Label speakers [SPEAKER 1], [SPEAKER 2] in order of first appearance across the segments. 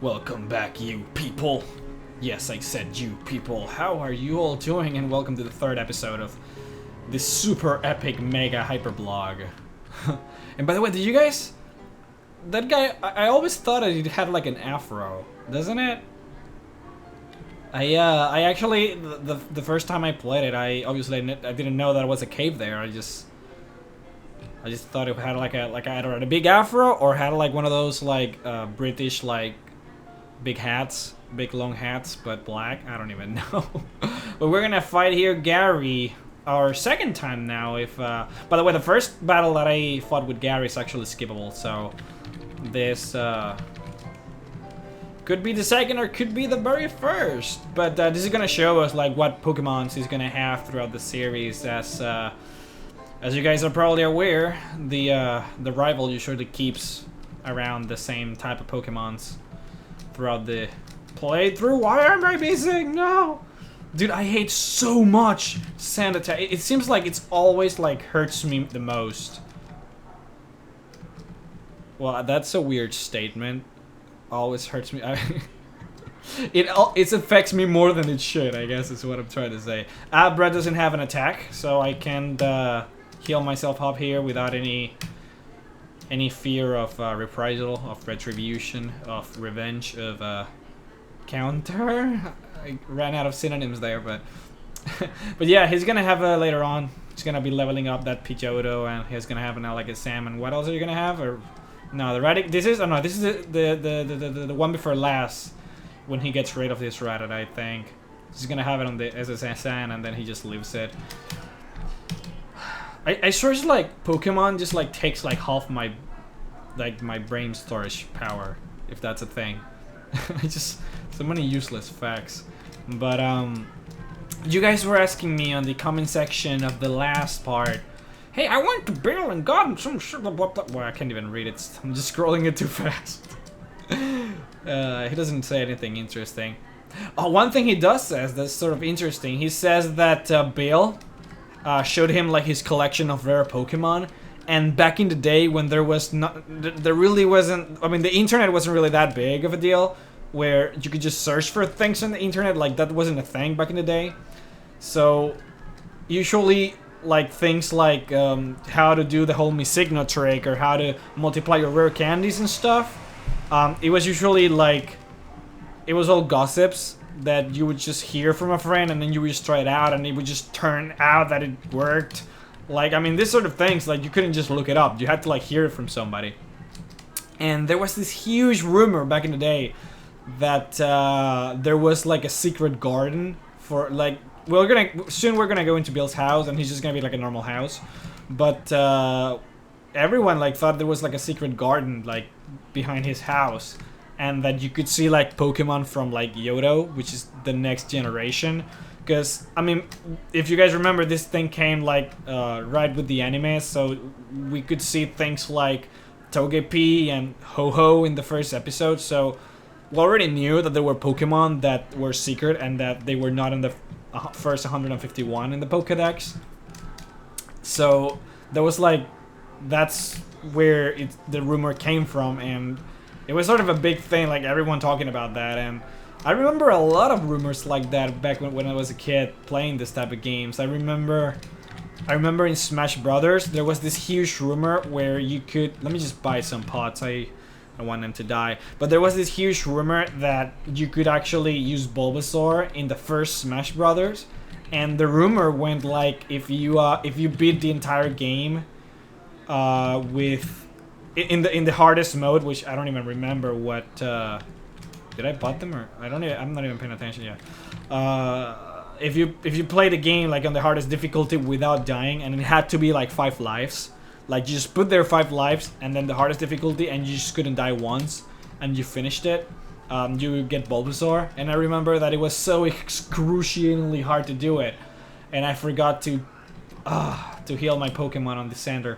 [SPEAKER 1] Welcome back, you people. Yes, I said you people. How are you all doing? And welcome to the third episode of this super epic mega hyperblog. And by the way, did you guys... That guy, I always thought he had like an afro, doesn't it? I actually, the first time I played it, I didn't know that it was a cave there. I just thought it had like either a big afro or had like one of those like British like big hats, big long hats, but black. I don't even know. But we're gonna fight here Gary, our second time now. If by the way, the first battle that I fought with Gary is actually skippable, so this could be the second or could be the very first. But this is gonna show us like what Pokemons he's gonna have throughout the series. As you guys are probably aware, the rival usually keeps around the same type of Pokemons throughout the playthrough. Why am I missing? No! Dude, I hate so much sand attack. It seems like it's always like hurts me the most. Well, that's a weird statement. Always hurts me. It affects me more than it should, I guess is what I'm trying to say. Brett doesn't have an attack, so I can't heal myself up here without any fear of reprisal, of retribution, of revenge, of counter. I ran out of synonyms there, but but yeah, he's gonna have later on. He's gonna be leveling up that Pidgeotto, and he's gonna have now like a salmon. What else are you gonna have? Or no, the Radic. This is this is the one before last when he gets rid of this Rattata, I think. He's gonna have it on the SSN, and then he just leaves it. I swear it's like Pokemon just like takes like half my brain storage power, if that's a thing. I just so many useless facts. But you guys were asking me on the comment section of the last part, hey, I went to Bill and got him some shit. Well, I can't even read it. I'm just scrolling it too fast. He doesn't say anything interesting. Oh, one thing he does says that's sort of interesting. He says that Bill showed him like his collection of rare Pokemon, and back in the day when there really wasn't, I mean, the internet wasn't really that big of a deal where you could just search for things on the internet. Like that wasn't a thing back in the day. So usually like things like how to do the whole Misigno trick or how to multiply your rare candies and stuff, it was usually like, it was all gossips that you would just hear from a friend, and then you would just try it out and it would just turn out that it worked. Like, I mean, this sort of things, like, you couldn't just look it up. You had to, like, hear it from somebody. And there was this huge rumor back in the day that there was, like, a secret garden for, like, soon we're gonna go into Bill's house, and he's just gonna be, like, a normal house. But everyone, like, thought there was, like, a secret garden, like, behind his house. And that you could see like Pokemon from like Yoto, which is the next generation. Because, I mean, if you guys remember, this thing came like right with the anime, so we could see things like Togepi and Ho-Ho in the first episode. So we already knew that there were Pokemon that were secret and that they were not in the first 151 in the Pokedex. So there was like, that's where the rumor came from, and it was sort of a big thing, like everyone talking about that. And I remember a lot of rumors like that back when I was a kid playing this type of games. I remember in Smash Brothers there was this huge rumor where you could, let me just buy some pots, I don't want them to die, but there was this huge rumor that you could actually use Bulbasaur in the first Smash Brothers. And the rumor went like, if you beat the entire game with in the hardest mode, which I don't even remember what did I bought them, or I'm not even paying attention yet. If you play the game like on the hardest difficulty without dying, and it had to be like 5 lives, like you just put there 5 lives and then the hardest difficulty, and you just couldn't die once, and you finished it, you get Bulbasaur. And I remember that it was so excruciatingly hard to do it, and I forgot to heal my Pokemon on the Sander,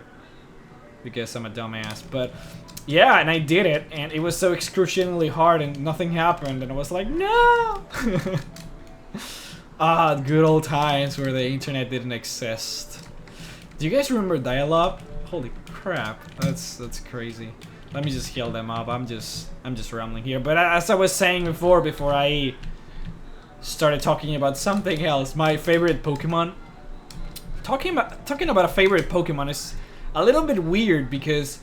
[SPEAKER 1] because I'm a dumbass. But yeah, and I did it, and it was so excruciatingly hard, and nothing happened, and I was like, no! Good old times where the internet didn't exist. Do you guys remember dial-up? Holy crap, that's crazy. Let me just heal them up. I'm just rambling here. But as I was saying before I started talking about something else, my favorite Pokemon. Talking about a favorite Pokemon is a little bit weird because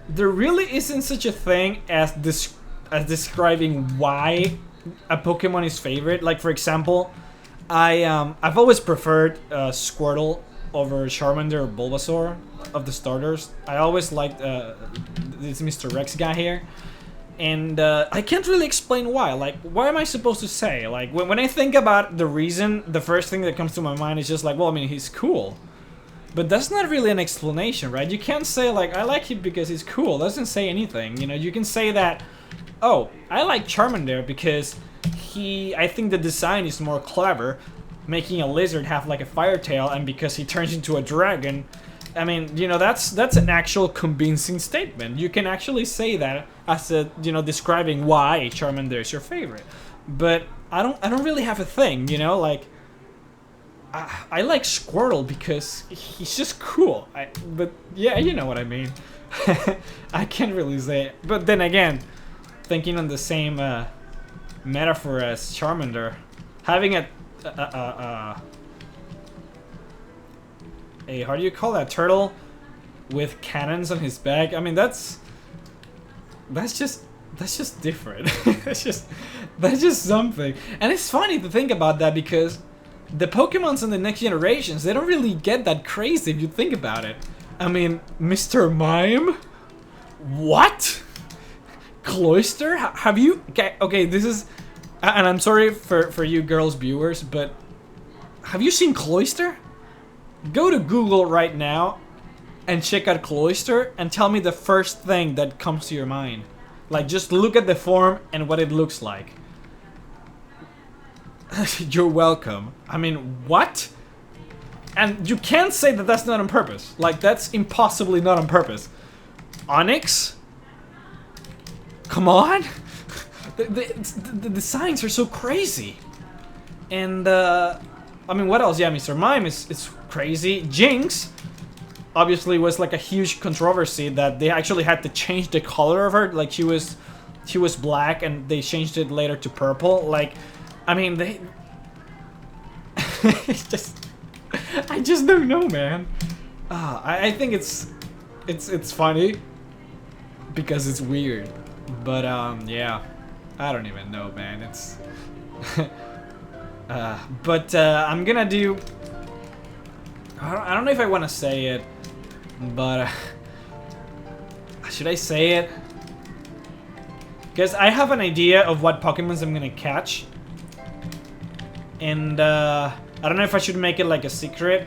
[SPEAKER 1] there really isn't such a thing as describing why a Pokemon is favorite. Like for example, I've always preferred Squirtle over Charmander or Bulbasaur of the starters. I always liked this Mr. Rex guy here, and I can't really explain why. Like, what am I supposed to say? Like, when I think about the reason, the first thing that comes to my mind is just like, well, I mean, he's cool. But that's not really an explanation, right? You can't say, like, I like him because he's cool. It doesn't say anything, you know? You can say that, oh, I like Charmander because I think the design is more clever, making a lizard have, like, a fire tail, and because he turns into a dragon. I mean, you know, that's an actual convincing statement. You can actually say that as a, you know, describing why Charmander is your favorite. But I don't really have a thing, you know, like I like Squirtle because he's just cool. But yeah, you know what I mean. I can't really say it. But then again, thinking on the same metaphor as Charmander, having a how do you call that, turtle with cannons on his back? I mean, that's just different. that's just something. And it's funny to think about that because the Pokemons in the next generations, they don't really get that crazy if you think about it. I mean, Mr. Mime? What? Cloyster? Have you... Okay, this is... And I'm sorry for you girls viewers, but... Have you seen Cloyster? Go to Google right now and check out Cloyster and tell me the first thing that comes to your mind. Like, just look at the form and what it looks like. You're welcome. I mean, what? And you can't say that that's not on purpose. Like, that's impossibly not on purpose. Onyx? Come on? The designs are so crazy. And, I mean, what else? Yeah, Mr. Mime is crazy. Jinx, obviously, was like a huge controversy that they actually had to change the color of her. Like, she was black and they changed it later to purple. Like, I mean, they... I just don't know, man. I think it's funny because it's weird. But, yeah. I don't even know, man. It's... I'm gonna do... I don't know if I want to say it, but... should I say it? Because I have an idea of what Pokemons I'm gonna catch. And, I don't know if I should make it like a secret,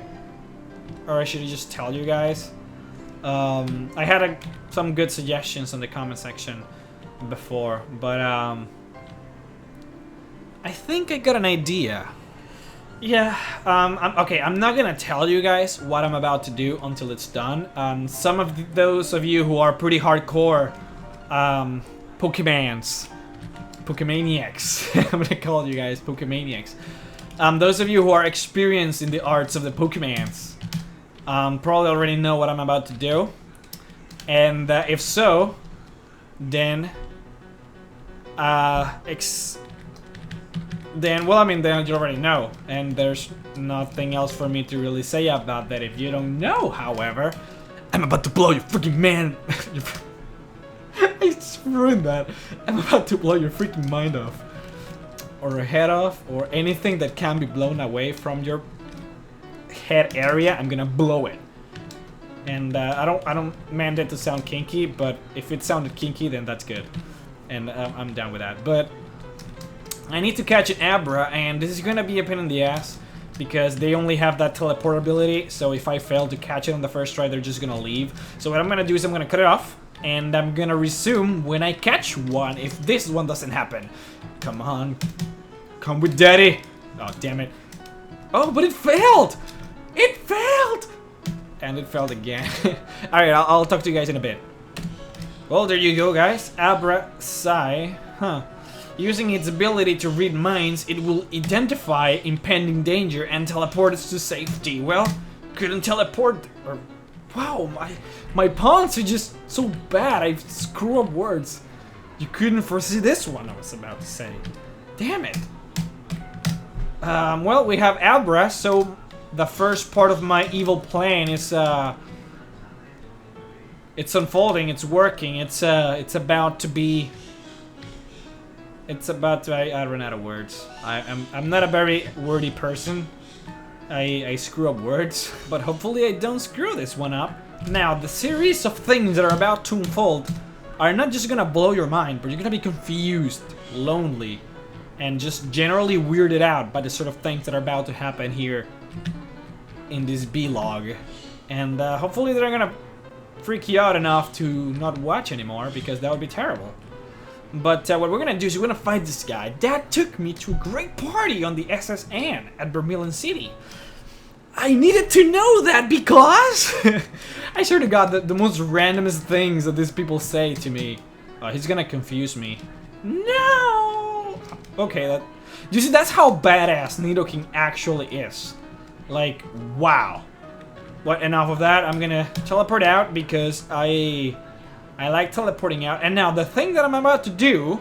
[SPEAKER 1] or I should just tell you guys. I had some good suggestions in the comment section before, but, I think I got an idea. Yeah, okay, I'm not gonna tell you guys what I'm about to do until it's done. Some of those of you who are pretty hardcore, Pokemaniacs, I'm gonna call you guys Pokemaniacs. Those of you who are experienced in the arts of the Pokemans, probably already know what I'm about to do. And if so, then, well, I mean, then you already know. And there's nothing else for me to really say about that. If you don't know, however, I'm about to blow your freaking man. I just ruined that. I'm about to blow your freaking mind off. Or your head off. Or anything that can be blown away from your head area. I'm gonna blow it. And I don't mean it to sound kinky, but if it sounded kinky, then that's good. And I'm down with that. But I need to catch an Abra, and this is gonna be a pain in the ass because they only have that teleportability. So if I fail to catch it on the first try, they're just gonna leave. So what I'm gonna do is I'm gonna cut it off, and I'm gonna resume when I catch one. If this one doesn't happen, come on, come with daddy. Oh damn it! Oh, but it failed. It failed, and it failed again. All right, I'll talk to you guys in a bit. Well, there you go, guys. Abra Psi, huh? Using its ability to read minds, it will identify impending danger and teleport us to safety. Well, couldn't teleport, or Wow, my puns are just so bad. I screw up words. You couldn't foresee this one I was about to say. Damn it. Well, we have Abra, so the first part of my evil plan is it's unfolding, it's working, it's about to be. It's about to. I run out of words. I'm not a very wordy person. I screw up words, but hopefully I don't screw this one up. Now, the series of things that are about to unfold are not just gonna blow your mind, but you're gonna be confused, lonely, and just generally weirded out by the sort of things that are about to happen here in this vlog. And hopefully they're gonna freak you out enough to not watch anymore, because that would be terrible. But what we're gonna do is we're gonna fight this guy. Dad took me to a great party on the SS Anne at Vermilion City. I needed to know that because I swear to God, the most randomest things that these people say to me. He's gonna confuse me. No. Okay, that. You see, that's how badass Nidoking actually is. Like, wow. What? Enough of that. I'm gonna teleport out because I like teleporting out. And now the thing that I'm about to do,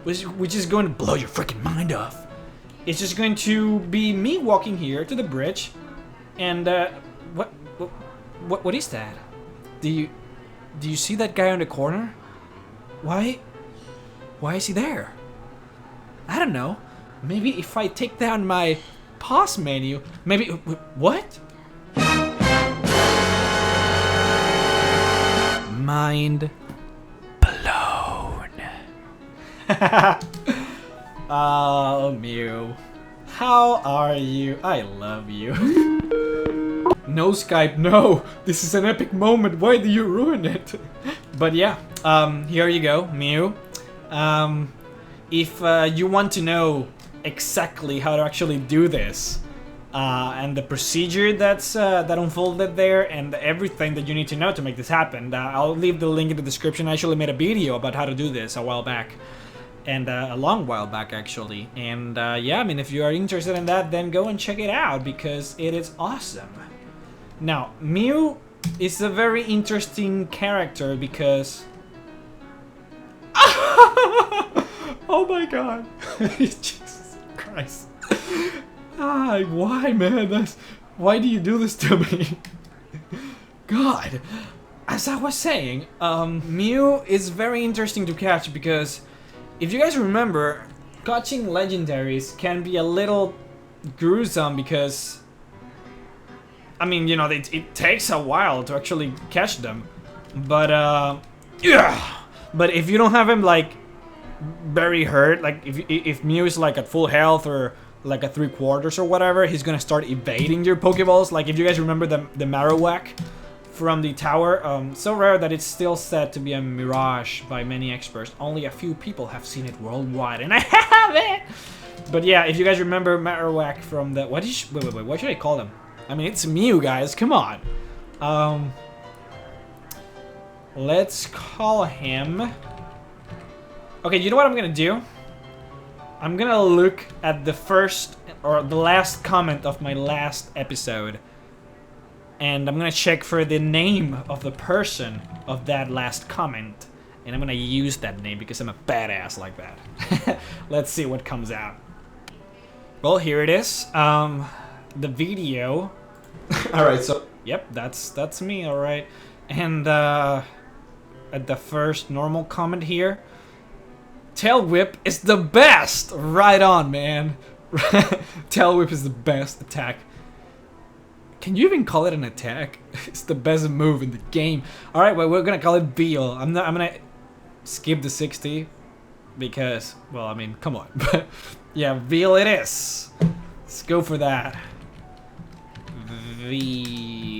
[SPEAKER 1] which is going to blow your freaking mind off, it's just going to be me walking here to the bridge, and what is that? Do you see that guy on the corner? Why is he there? I don't know. Maybe if I take down my pause menu, maybe. What? Mind blown. Oh, Mew. How are you? I love you. No Skype, no. This is an epic moment. Why do you ruin it? But yeah, here you go, Mew. If you want to know exactly how to actually do this, and the procedure that unfolded there, and everything that you need to know to make this happen, I'll leave the link in the description. I actually made a video about how to do this a while back, and a long while back actually. And yeah, I mean, if you are interested in that, then go and check it out because it is awesome. Now, Mew is a very interesting character because oh my God. Jesus Christ. Why, man? Why do you do this to me? God. As I was saying, Mew is very interesting to catch because if you guys remember, catching legendaries can be a little gruesome because, I mean, you know, it takes a while to actually catch them. But, yeah. But if you don't have him, like, very hurt, like, if Mew is, like, at full health or like a 3/4 or whatever, he's gonna start evading your Pokeballs. Like, if you guys remember the Marowak from the tower, so rare that it's still said to be a mirage by many experts. Only a few people have seen it worldwide, and I have it! But yeah, if you guys remember Marowak from the... Wait, what should I call them? I mean, it's Mew, guys, come on. Let's call him... Okay, you know what I'm gonna do? I'm gonna look at the first or the last comment of my last episode, and I'm gonna check for the name of the person of that last comment, and I'm gonna use that name because I'm a badass like that. Let's see what comes out. Well, here it is. The video. All right, so yep, that's me. All right, and at the first normal comment here. Tail Whip is the best! Right on, man. Tail Whip is the best attack. Can you even call it an attack? It's the best move in the game. Alright, well, we're gonna call it Veal. I'm gonna skip the 60 because, well, I mean, come on. But yeah, Veal it is. Let's go for that. Veal.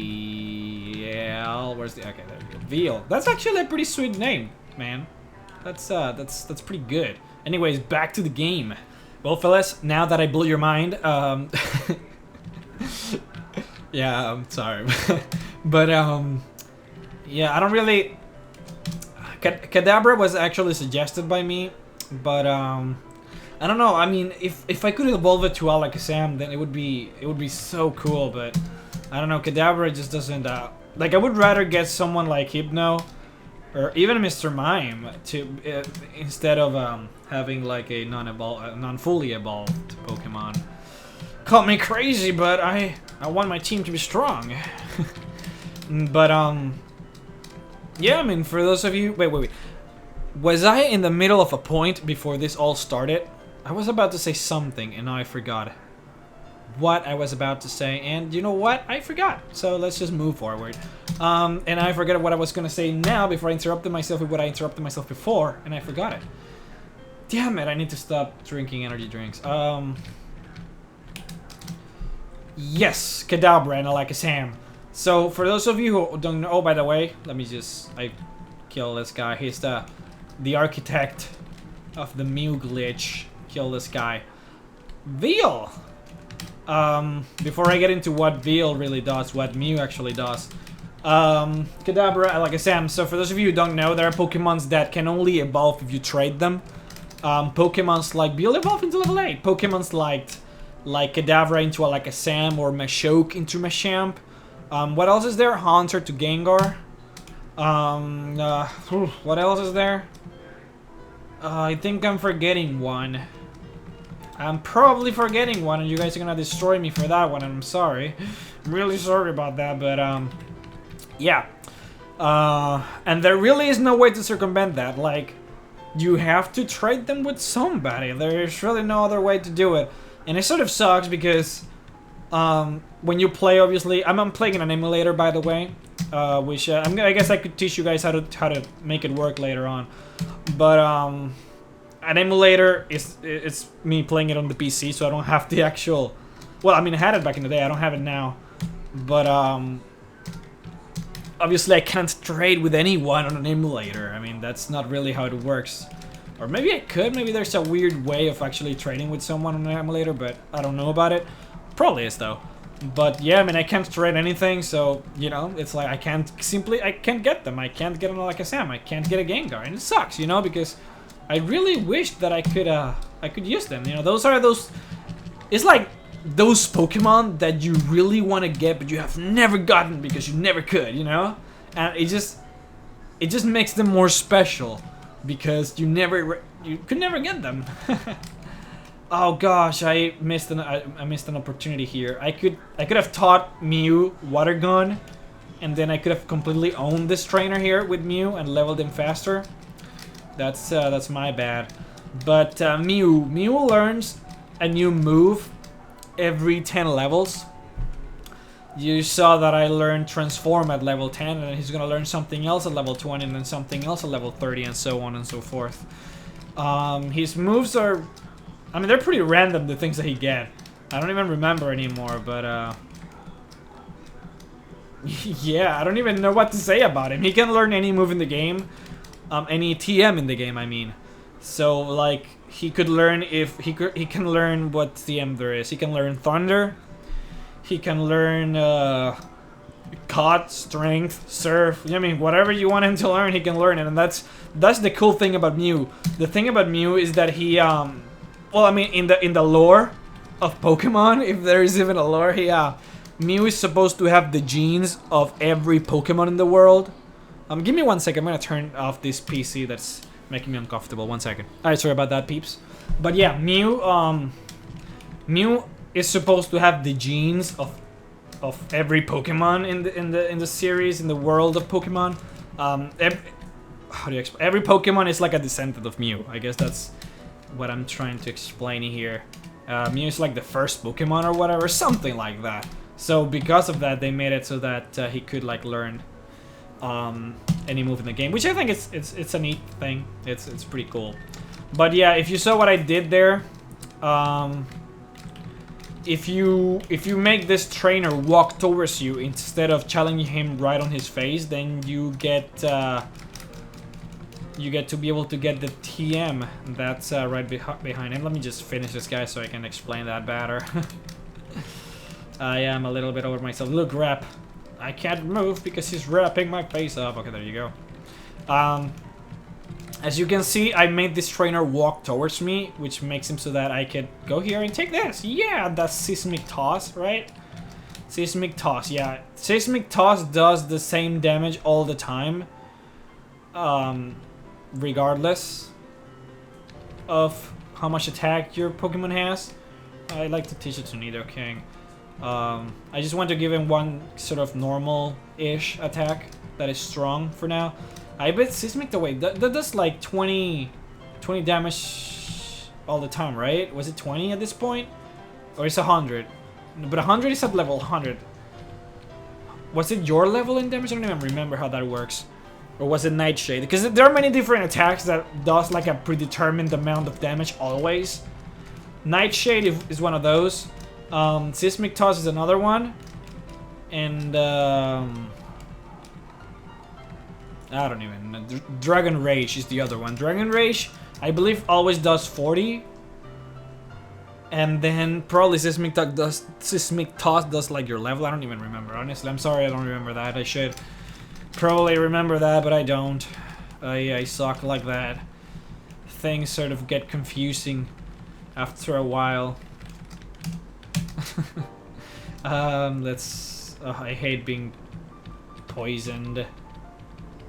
[SPEAKER 1] Where's the... Okay, there we go. Veal. That's actually a pretty sweet name, man. That's pretty good. Anyways, back to the game. Well, fellas, now that I blew your mind, yeah, I'm sorry, but yeah, I don't really. Kadabra was actually suggested by me, but I don't know. I mean, if I could evolve it to Alakazam, then it would be so cool. But I don't know. Kadabra just doesn't Like, I would rather get someone like Hypno or even Mr. Mime to instead of having like a non-fully evolved Pokemon. Call me crazy, but I want my team to be strong. But yeah, I mean, for those of you, wait. Was I in the middle of a point before this all started? I was about to say something and now I forgot what I was about to say, and you know what? I forgot. So let's just move forward. And I forget what I was gonna say now before I interrupted myself with what I interrupted myself before, and I forgot it. Damn it, I need to stop drinking energy drinks. Yes, Kadabra and Alakazam. So for those of you who don't know, oh, by the way, let me just, I kill this guy. He's the architect of the Mew glitch. Kill this guy. Veal! Before I get into what Veal really does, what Mew actually does. Kadabra, Alakazam. So for those of you who don't know, there are Pokemons that can only evolve if you trade them. Pokemons like Veal evolve into level 8. Pokemons like Kadabra into Alakazam or Machoke into Machamp. What else is there? Haunter to Gengar. What else is there? I think I'm forgetting one. I'm probably forgetting one, and you guys are gonna destroy me for that one, and I'm sorry. I'm really sorry about that, but, yeah. And there really is no way to circumvent that. Like, you have to trade them with somebody. There's really no other way to do it. And it sort of sucks because, when you play, obviously, I'm playing in an emulator, by the way, which, I guess I could teach you guys how to make it work later on. But, an emulator it's me playing it on the PC, so I don't have the actual. Well, I mean, I had it back in the day. I don't have it now, but obviously I can't trade with anyone on an emulator. I mean, that's not really how it works. Or maybe I could. Maybe there's a weird way of actually trading with someone on an emulator, but I don't know about it. Probably is though. But yeah, I mean, I can't trade anything, so you know, it's like I can't get them. I can't get an Alakazam. I can't get a Gengar, and it sucks, you know, because I really wish that I could use them. You know, those. It's like those Pokemon that you really want to get, but you have never gotten because you never could. You know, and it just makes them more special because you could never get them. Oh gosh, I missed an opportunity here. I could have taught Mew Water Gun, and then I could have completely owned this trainer here with Mew and leveled him faster. That's my bad. But Mew learns a new move every 10 levels. You saw that I learned Transform at level 10, and he's gonna learn something else at level 20, and then something else at level 30, and so on and so forth. His moves are, I mean, they're pretty random, the things that he get. I don't even remember anymore, but yeah, I don't even know what to say about him. He can learn any move in the game. Any TM in the game, I mean. So, like, he could learn he can learn what TM there is. He can learn Thunder. He can learn, Cut, Strength, Surf. I mean, whatever you want him to learn, he can learn it. And that's the cool thing about Mew. The thing about Mew is that he, well, I mean, in the lore of Pokemon, if there is even a lore, Mew is supposed to have the genes of every Pokemon in the world. Give me 1 second. I'm gonna turn off this PC that's making me uncomfortable. 1 second. Alright, sorry about that, peeps. But yeah, Mew is supposed to have the genes of every Pokemon in the series, in the world of Pokemon. How do you explain? Every Pokemon is like a descendant of Mew. I guess that's what I'm trying to explain here. Mew is like the first Pokemon or whatever, something like that. So because of that, they made it so that he could like learn any move in the game, which I think it's a neat thing. It's pretty cool. But yeah, if you saw what I did there, if you make this trainer walk towards you instead of challenging him right on his face, then you get to be able to get the TM that's right behind him. Let me just finish this guy so I can explain that better. I am a little bit over myself. Look, rep. I can't move because he's wrapping my face up. Okay, there you go. As you can see, I made this trainer walk towards me, which makes him so that I could go here and take this. Yeah, that's Seismic Toss, right? Seismic Toss, yeah. Seismic Toss does the same damage all the time. Regardless of how much attack your Pokemon has. I'd like to teach it to Nidoking. I just want to give him one sort of normal-ish attack that is strong for now. I bet Seismic, that does like 20 damage all the time, right? Was it 20 at this point? Or is it 100? But 100 is at level 100. Was it your level in damage? I don't even remember how that works. Or was it Nightshade? Because there are many different attacks that does like a predetermined amount of damage always. Nightshade is one of those. Seismic Toss is another one. And I don't even know. Dragon Rage is the other one. Dragon Rage, I believe, always does 40. And then probably Seismic Toss does like your level. I don't even remember, honestly. I'm sorry, I don't remember that. I should probably remember that, but I don't. I suck like that. Things sort of get confusing after a while. I hate being poisoned.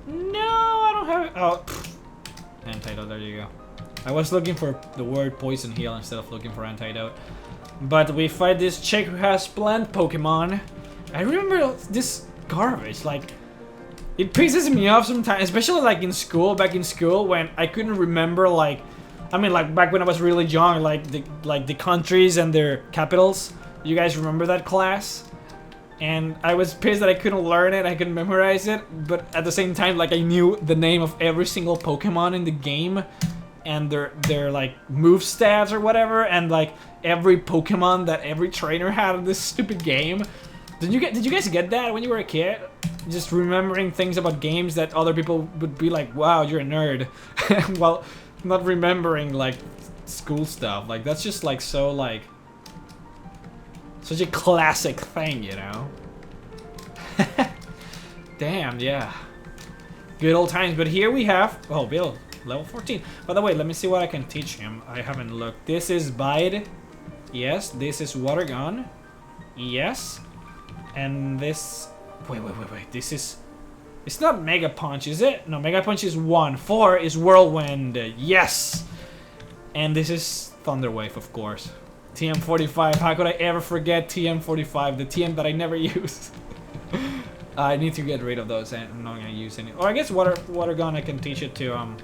[SPEAKER 1] No, I don't have it. Oh, antidote, there you go. I was looking for the word poison heal instead of looking for antidote. But we fight this chick who has plant Pokemon. I remember this garbage, like, it pisses me off sometimes, especially like in school, back in school, when I couldn't remember, like, I mean, like back when I was really young, like the countries and their capitals. You guys remember that class? And I was pissed that I couldn't learn it, I couldn't memorize it, but at the same time, like, I knew the name of every single Pokemon in the game and their like move stats or whatever, and like every Pokemon that every trainer had in this stupid game. Did you guys get that when you were a kid? Just remembering things about games that other people would be like, wow, you're a nerd. Well, not remembering like school stuff. Like, that's just like so like such a classic thing, you know? Damn, yeah. Good old times. But here we have, oh, Bill, level 14. By the way, let me see what I can teach him. I haven't looked. This is Bite. Yes. This is Water Gun. Yes. And this, wait. This is, it's not Mega Punch, is it? No, Mega Punch is 1. 4 is Whirlwind. Yes. And this is Thunder Wave, of course. TM45. How could I ever forget TM45? The TM that I never use. I need to get rid of those. I'm not gonna use any. Or I guess water gun. I can teach it to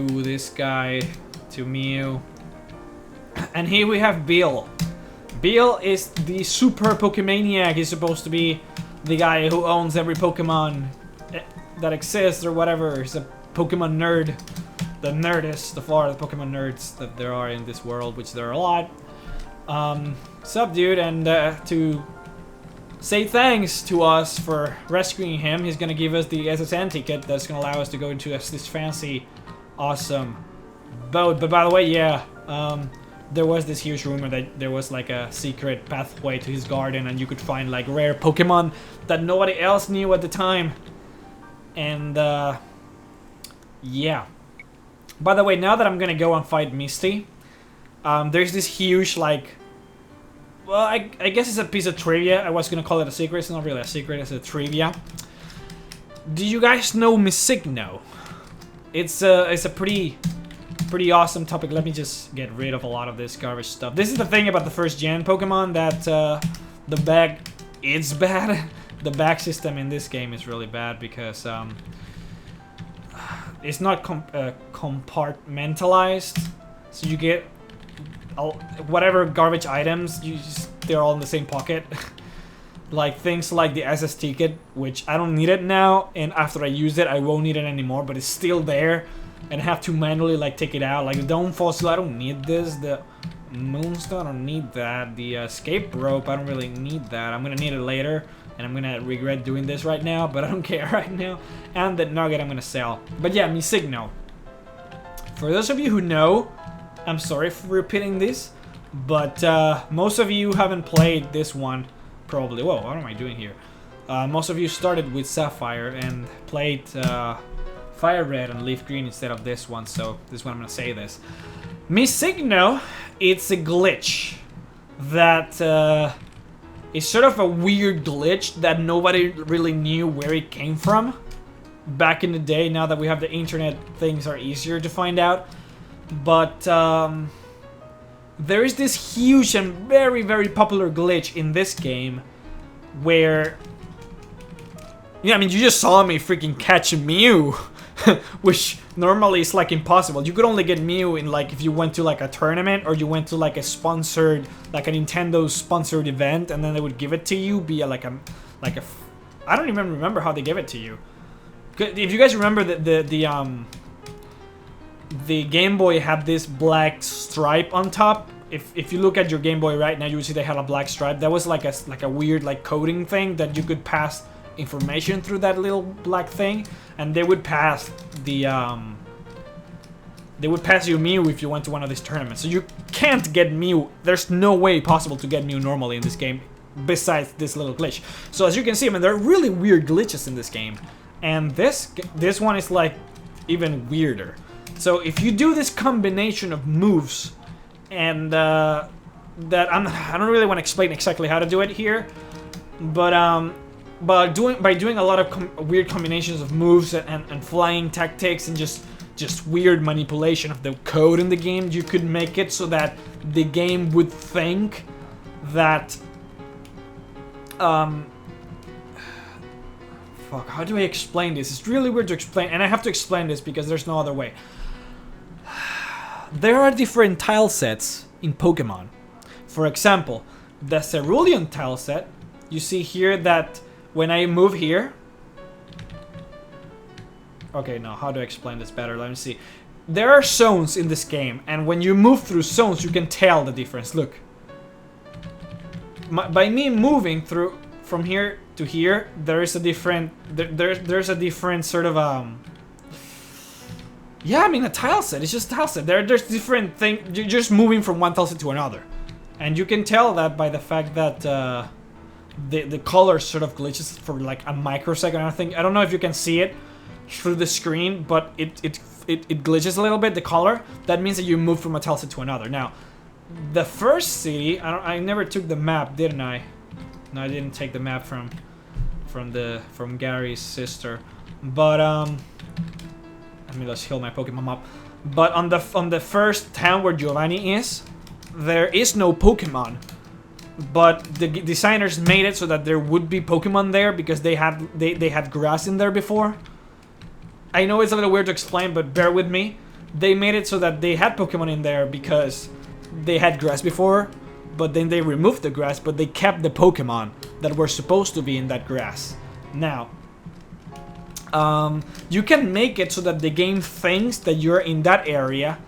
[SPEAKER 1] this guy, to Mew. And here we have Bill. Bill is the super Pokemaniac. He's supposed to be the guy who owns every Pokemon that exists or whatever. He's a Pokemon nerd. The nerdest of all the Pokemon nerds that there are in this world, which there are a lot. Sup, dude, and to say thanks to us for rescuing him, he's gonna give us the SSN ticket that's gonna allow us to go into this fancy, awesome boat. But by the way, yeah, there was this huge rumor that there was like a secret pathway to his garden and you could find like rare Pokemon that nobody else knew at the time. And yeah. By the way, now that I'm gonna go and fight Misty, there's this huge, like, well, I guess it's a piece of trivia. I was gonna call it a secret. It's not really a secret, it's a trivia. Do you guys know Misigno? It's a pretty awesome topic. Let me just get rid of a lot of this garbage stuff. This is the thing about the first gen Pokemon, that the bag is bad. The bag system in this game is really bad because it's not compartmentalized, so you get whatever garbage items, they're all in the same pocket. Like things like the SS ticket, which I don't need it now, and after I use it I won't need it anymore, but it's still there and I have to manually like take it out. Like the Dome Fossil, I don't need this. The Moonstone, I don't need that. The escape rope, I don't really need that. I'm gonna need it later, and I'm gonna regret doing this right now, but I don't care right now. And the nugget I'm gonna sell. But yeah, Misigno. For those of you who know, I'm sorry for repeating this, but most of you haven't played this one, probably. Whoa, what am I doing here? Most of you started with Sapphire and played Fire Red and Leaf Green instead of this one, so this one I'm gonna say this. Misigno, it's a glitch. that is sort of a weird glitch that nobody really knew where it came from back in the day. Now that we have the internet, things are easier to find out. But there is this huge and very, very popular glitch in this game where... Yeah, I mean, you just saw me freaking catch a Mew, which normally is like impossible. You could only get Mew in like if you went to like a tournament or you went to like a sponsored, like a Nintendo sponsored event, and then they would give it to you via like a I don't even remember how they gave it to you. If you guys remember the Game Boy had this black stripe on top. If you look at your Game Boy right now, you will see they had a black stripe. That was like a weird like coding thing that you could pass information through that little black thing, and they would pass the they would pass you Mew if you went to one of these tournaments. So you can't get Mew. There's no way possible to get Mew normally in this game besides this little glitch. So as you can see, I mean, there are really weird glitches in this game, and this one is like even weirder. So if you do this combination of moves, and I don't really want to explain exactly how to do it here, but by doing a lot of weird combinations of moves and flying tactics and just weird manipulation of the code in the game, you could make it so that the game would think that fuck, how do I explain this? It's really weird to explain, and I have to explain this because there's no other way. There are different tile sets in Pokemon. For example, the Cerulean tile set, you see here that when I move here... Okay, no, how do I explain this better? Let me see. There are zones in this game, and when you move through zones, you can tell the difference. Look. By me moving through from here to here, there is a different... There's a different sort of... Yeah, I mean, a tile set. It's just a tile set. There's different things. You're just moving from one tile set to another. And you can tell that by the fact that... The color sort of glitches for like a microsecond. I don't know if you can see it through the screen, but it glitches a little bit, the color. That means that you move from a tile set to another. Now, the first city, I never took the map, didn't I? No, I didn't take the map from Gary's sister. But let me just heal my Pokemon up. But on the first town where Giovanni is, there is no Pokemon. But the designers made it so that there would be Pokemon there because they had grass in there before. I know it's a little weird to explain, but bear with me. They made it so that they had Pokemon in there because they had grass before, but then they removed the grass, but they kept the Pokemon that were supposed to be in that grass. Now, you can make it so that the game thinks that you're in that area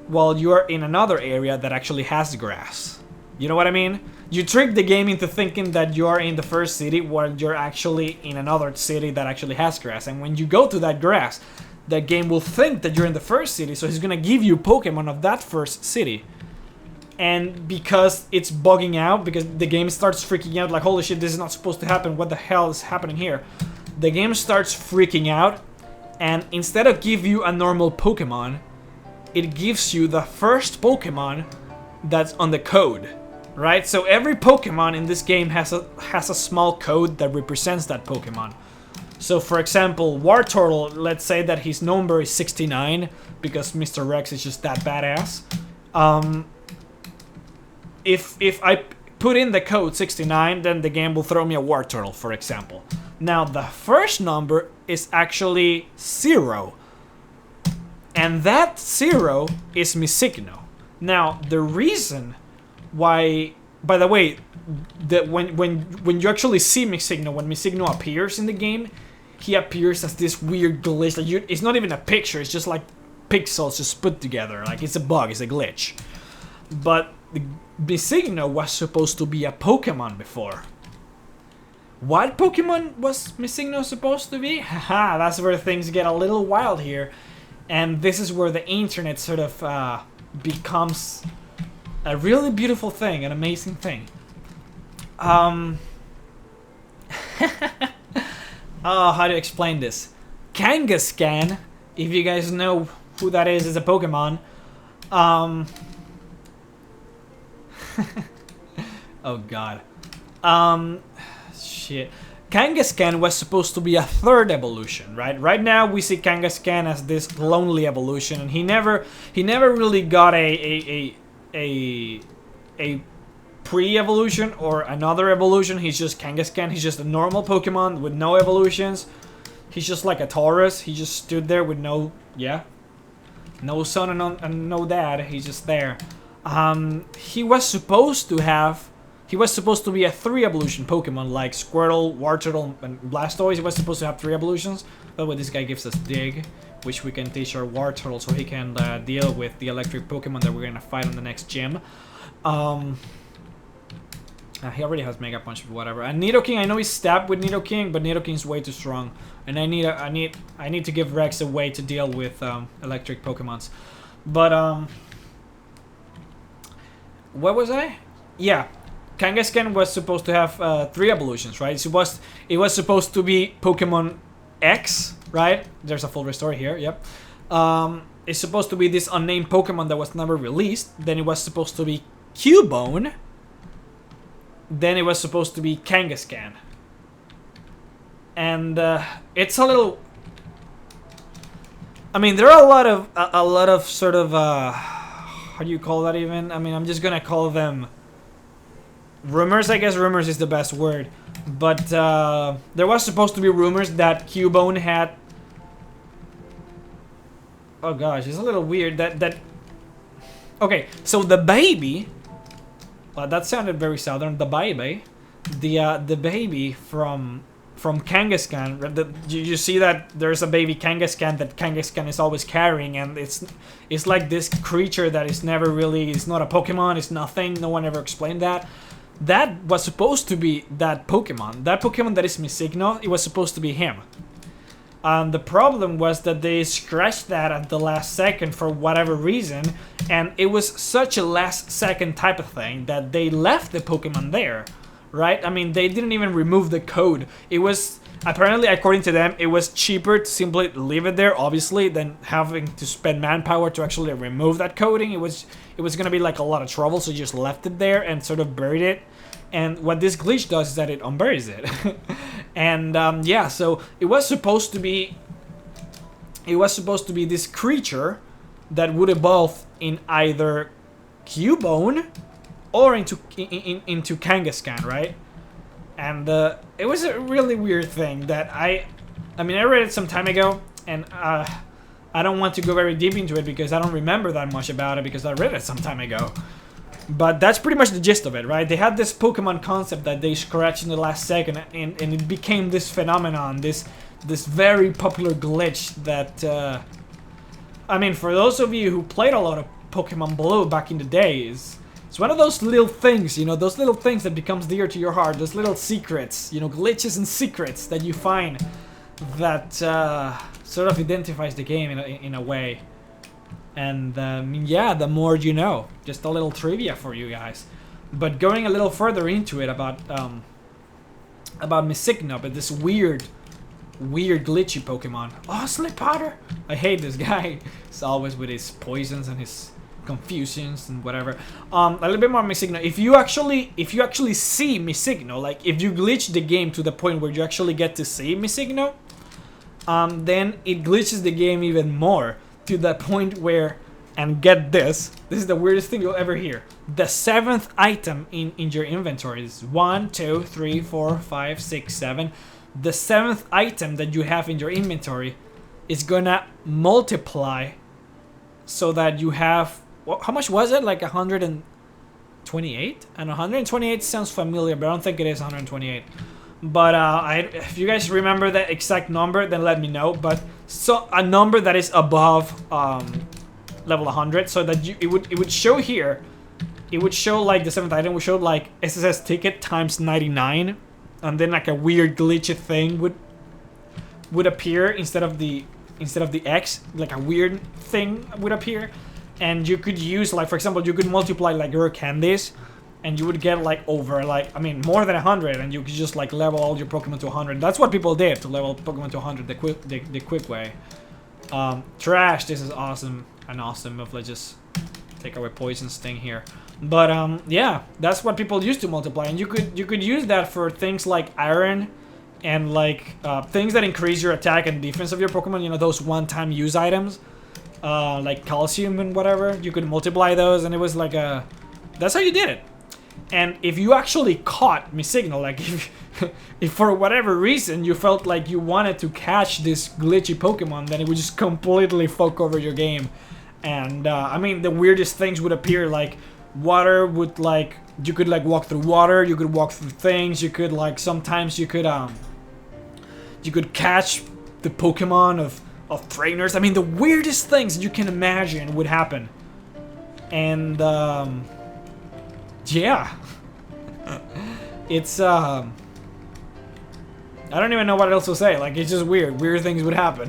[SPEAKER 1] while you're in another area that actually has grass. You know what I mean? You trick the game into thinking that you're in the first city while you're actually in another city that actually has grass. And when you go to that grass, the game will think that you're in the first city, so it's gonna give you Pokemon of that first city. And because it's bugging out, because the game starts freaking out, like, holy shit, this is not supposed to happen, what the hell is happening here? The game starts freaking out, and instead of give you a normal Pokemon, it gives you the first Pokemon that's on the code. Right, so every Pokemon in this game has a small code that represents that Pokemon. So for example, Wartortle, let's say that his number is 69 because Mr. Rex is just that badass. If I put in the code 69, then the game will throw me a Wartortle, for example. Now the first number is actually 0, and that 0 is Misigno. Now the reason why, by the way, that when you actually see Misigno, when Misigno appears in the game, he appears as this weird glitch. Like it's not even a picture; it's just like pixels just put together. Like it's a bug, it's a glitch. But Misigno was supposed to be a Pokemon before. What Pokemon was Misigno supposed to be? Haha, that's where things get a little wild here, and this is where the internet sort of becomes a really beautiful thing, an amazing thing. Oh, how to explain this? Kangaskhan, if you guys know who that is a Pokemon. Oh god. Shit. Kangaskhan was supposed to be a third evolution, right? Right now we see Kangaskhan as this lonely evolution, and he never really got a pre-evolution or another evolution. He's just Kangaskhan. He's just a normal Pokemon with no evolutions. He's just like a Taurus. He just stood there with no son and no dad. He's just there. He was supposed to be a 3 evolution Pokemon like Squirtle, Wartortle, and Blastoise. He was supposed to have 3 evolutions. By the way, this guy gives us Dig, which we can teach our Wartortle so he can deal with the electric Pokemon that we're gonna fight on the next gym. He already has Mega Punch, but whatever. And Nidoking, I know he's stabbed with Nidoking, but Nidoking's way too strong, and I need to give Rex a way to deal with electric Pokemons. But what was I? Yeah, Kangaskhan was supposed to have 3 evolutions, right? It was supposed to be Pokemon X, right? There's a full restore here. Yep. It's supposed to be this unnamed Pokemon that was never released. Then it was supposed to be Cubone. Then it was supposed to be Kangaskhan. And it's a little... I mean, there are a lot of sort of... how do you call that even? I mean, I'm just gonna call them... rumors. I guess rumors is the best word. But there was supposed to be rumors that Cubone had... Oh gosh, it's a little weird that... Okay, so the baby... Well, that sounded very southern. The baby, the baby from Kangaskhan. You see that there's a baby Kangaskhan that Kangaskhan is always carrying, and it's like this creature that is never really. It's not a Pokemon. It's nothing. No one ever explained that. That was supposed to be that Pokemon. That Pokemon that is Misigno. It was supposed to be him. The problem was that they scratched that at the last second for whatever reason, and it was such a last second type of thing that they left the Pokemon there, right? I mean, they didn't even remove the code. It was, apparently, according to them, it was cheaper to simply leave it there, obviously, than having to spend manpower to actually remove that coding. It was gonna be like a lot of trouble, so you just left it there and sort of buried it. And what this glitch does is that it unburies it. And yeah, so it was supposed to be this creature that would evolve in either Cubone or into Kangaskhan, right? And it was a really weird thing that I mean, I read it some time ago, and I don't want to go very deep into it because I don't remember that much about it because I read it some time ago. But that's pretty much the gist of it, right? They had this Pokemon concept that they scratched in the last second, and it became this phenomenon, this very popular glitch that, I mean, for those of you who played a lot of Pokemon Blue back in the days, it's one of those little things, you know, those little things that becomes dear to your heart, those little secrets, you know, glitches and secrets that you find that sort of identifies the game in a way. And yeah, the more you know. Just a little trivia for you guys. But going a little further into it about Misigno, but this weird glitchy Pokemon. Oh, Slipotter! I hate this guy. He's always with his poisons and his confusions and whatever. A little bit more Misigno. If you actually see Misigno, like if you glitch the game to the point where you actually get to see Misigno, then it glitches the game even more. To the point where, and get this is the weirdest thing you'll ever hear. The 7th item in your inventory is 1, 2, 3, 4, 5, 6, 7. The 7th item that you have in your inventory is gonna multiply so that you have, how much was it? Like 128? And 128 sounds familiar, but I don't think it is 128. But if you guys remember the exact number, then let me know. But so a number that is above level 100, so that it would show here. It would show like the 7th item would show like SSS ticket times 99, and then like a weird glitchy thing would appear instead of the X, like a weird thing would appear, and you could use, like, for example, you could multiply like your candies. And you would get like over, like, I mean, more than 100, and you could just like level all your Pokemon to 100. That's what people did to level Pokemon to 100 the quick way. Trash, this is awesome. An awesome move. Let's just take away Poison Sting here. But yeah, that's what people used to multiply, and you could use that for things like Iron, and like things that increase your attack and defense of your Pokemon. You know, those one-time use items, like Calcium and whatever. You could multiply those, and it was like a. That's how you did it. And if you actually caught Signal, like if for whatever reason you felt like you wanted to catch this glitchy Pokemon, then it would just completely fuck over your game. And I mean, the weirdest things would appear, like water would, like, you could like walk through water, you could walk through things, you could like, sometimes you could catch the Pokemon of trainers. I mean, the weirdest things you can imagine would happen. And yeah. It's I don't even know what else to say. Like, it's just weird. Weird things would happen.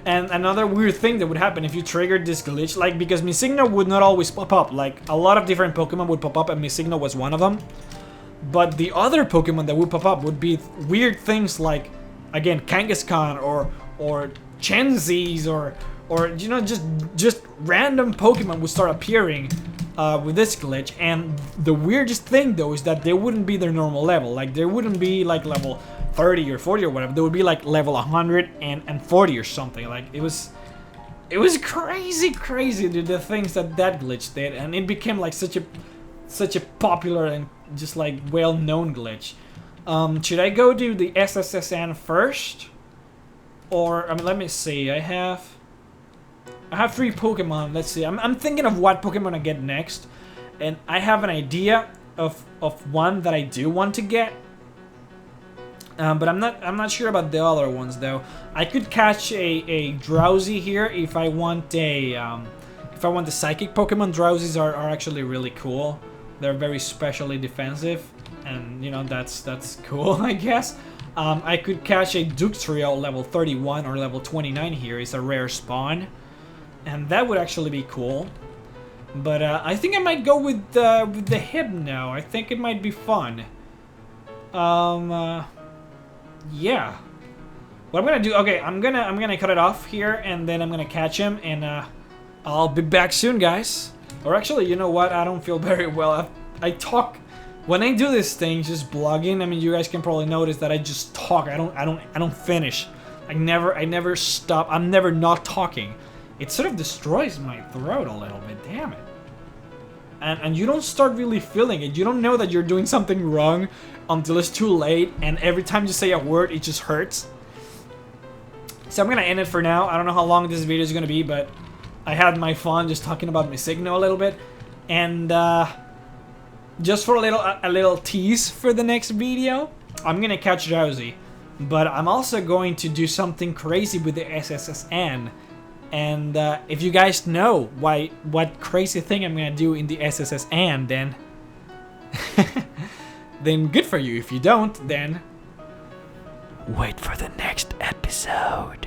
[SPEAKER 1] And another weird thing that would happen if you triggered this glitch, like, because Missigno would not always pop up. Like, a lot of different Pokemon would pop up, and Missigno was one of them. But the other Pokemon that would pop up would be weird things like, again, Kangaskhan or Chenzies or you know, just random Pokemon would start appearing with this glitch. And the weirdest thing though is that they wouldn't be their normal level. Like, they wouldn't be like level 30 or 40 or whatever. They would be like level 140 or something. Like, it was crazy the things that glitch did, and it became like such a popular and just like well-known glitch. Should I go do the SSSN first? Or, I mean, let me see. I have 3 Pokemon. Let's see. I'm thinking of what Pokemon I get next, and I have an idea of one that I do want to get. But I'm not sure about the other ones though. I could catch a Drowsy here if I want the Psychic Pokemon. Drowsies are actually really cool. They're very specially defensive, and you know, that's cool, I guess. I could catch a Ductrio level 31 or level 29 here. It's a rare spawn, and that would actually be cool. But I think I might go with the Hypno. I think it might be fun. Yeah. What I'm gonna do? Okay, I'm gonna cut it off here, and then I'm gonna catch him, and I'll be back soon, guys. Or actually, you know what? I don't feel very well. I talk when I do this thing, just blogging. I mean, you guys can probably notice that I just talk. I don't finish. I never stop. I'm never not talking. It sort of destroys my throat a little bit. Damn it. And you don't start really feeling it. You don't know that you're doing something wrong until it's too late, and every time you say a word, it just hurts. So I'm gonna end it for now. I don't know how long this video is gonna be, but I had my fun just talking about Missigno a little bit. And just for a little tease for the next video, I'm gonna catch Drowsy. But I'm also going to do something crazy with the SSSN. And if you guys know what crazy thing I'm gonna do in the SSSN, then then good for you. If you don't, then wait for the next episode.